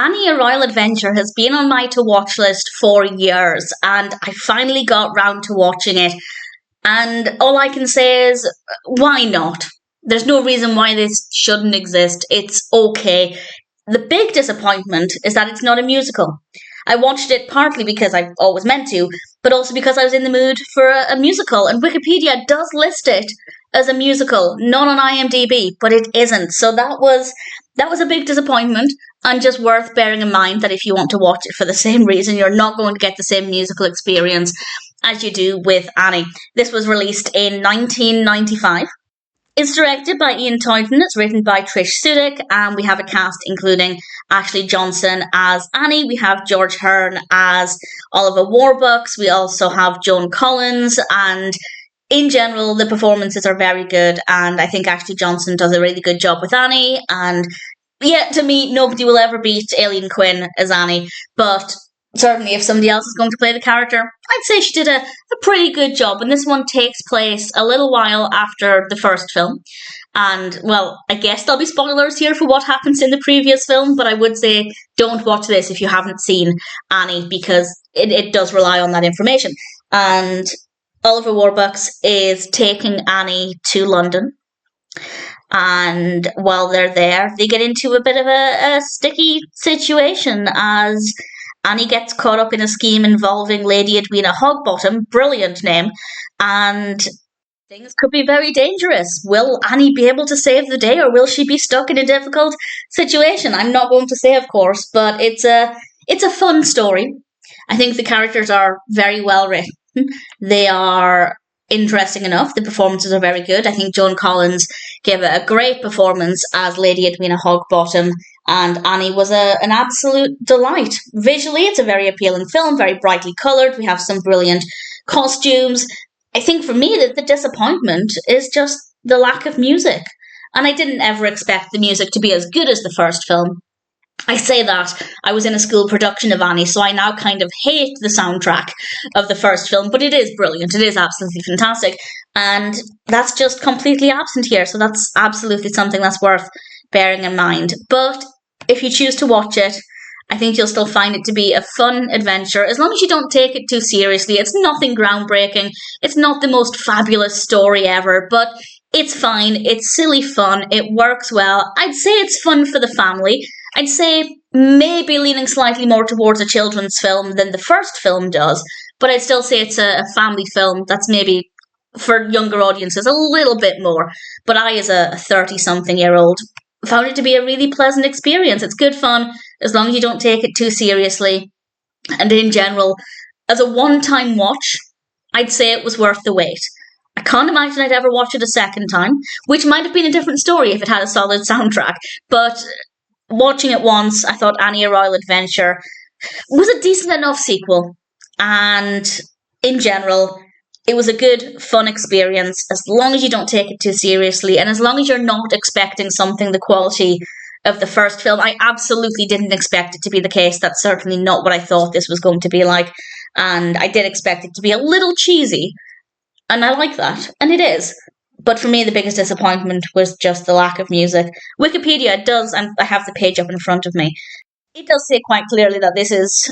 Annie, A Royal Adventure has been on my to-watch list for years, and I finally got round to watching it. And all I can say is, why not? There's no reason why this shouldn't exist. It's okay. The big disappointment is that it's not a musical. I watched it partly because I've always meant to, but also because I was in the mood for a musical, and Wikipedia does list it as a musical, not on IMDb, but it isn't. So that was a big disappointment, and just worth bearing in mind that if you want to watch it for the same reason, you're not going to get the same musical experience as you do with Annie. This was released in 1995. It's directed by Ian Toynton, it's written by Trish Sudik, and we have a cast including Ashley Johnson as Annie, we have George Hearn as Oliver Warbucks, we also have Joan Collins, and in general the performances are very good, and I think Ashley Johnson does a really good job with Annie, and yeah, to me, nobody will ever beat Aileen Quinn as Annie, but certainly if somebody else is going to play the character, I'd say she did a pretty good job. And this one takes place a little while after the first film. And, well, I guess there'll be spoilers here for what happens in the previous film, but I would say don't watch this if you haven't seen Annie, because it does rely on that information. And Oliver Warbucks is taking Annie to London. And while they're there, they get into a bit of a sticky situation as Annie gets caught up in a scheme involving Lady Edwina Hogbottom, brilliant name, and things could be very dangerous. Will Annie be able to save the day, or will she be stuck in a difficult situation? I'm not going to say, of course, but it's a fun story. I think the characters are very well written. They are interesting enough. The performances are very good. I think Joan Collins gave a great performance as Lady Edwina Hogbottom, and Annie was an absolute delight. Visually, it's a very appealing film, very brightly coloured. We have some brilliant costumes. I think for me, the disappointment is just the lack of music. And I didn't ever expect the music to be as good as the first film. I say that, I was in a school production of Annie, so I now kind of hate the soundtrack of the first film, but it is brilliant, it is absolutely fantastic, and that's just completely absent here, so that's absolutely something that's worth bearing in mind. But if you choose to watch it, I think you'll still find it to be a fun adventure, as long as you don't take it too seriously. It's nothing groundbreaking, it's not the most fabulous story ever, but it's fine, it's silly fun, it works well. I'd say it's fun for the family. I'd say maybe leaning slightly more towards a children's film than the first film does, but I'd still say it's a family film that's maybe for younger audiences a little bit more. But I, as a 30-something-year-old, found it to be a really pleasant experience. It's good fun, as long as you don't take it too seriously. And in general, as a one-time watch, I'd say it was worth the wait. I can't imagine I'd ever watch it a second time, which might have been a different story if it had a solid soundtrack, but watching it once, I thought Annie, A Royal Adventure was a decent enough sequel, and in general, it was a good, fun experience, as long as you don't take it too seriously, and as long as you're not expecting something the quality of the first film. I absolutely didn't expect it to be the case. That's certainly not what I thought this was going to be like, and I did expect it to be a little cheesy, and I like that, and it is. But for me, the biggest disappointment was just the lack of music. Wikipedia does, and I have the page up in front of me, it does say quite clearly that this is...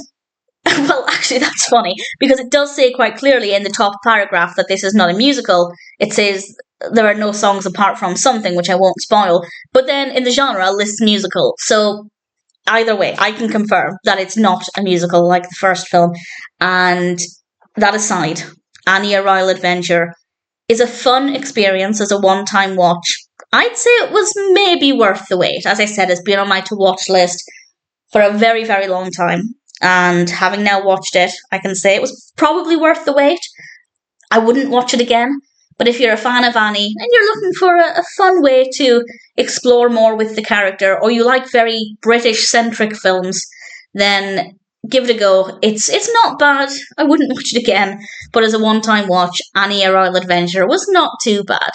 Well, actually, that's funny, because it does say quite clearly in the top paragraph that this is not a musical. It says there are no songs apart from something, which I won't spoil. But then in the genre, it lists musical. So either way, I can confirm that it's not a musical like the first film. And that aside, Annie, A Royal Adventure is a fun experience as a one-time watch. I'd say it was maybe worth the wait. As I said, it's been on my to-watch list for a very, very long time. And having now watched it, I can say it was probably worth the wait. I wouldn't watch it again. But if you're a fan of Annie and you're looking for a fun way to explore more with the character, or you like very British-centric films, then give it a go. It's not bad. I wouldn't watch it again. But as a one-time watch, Annie, A Royal Adventure was not too bad.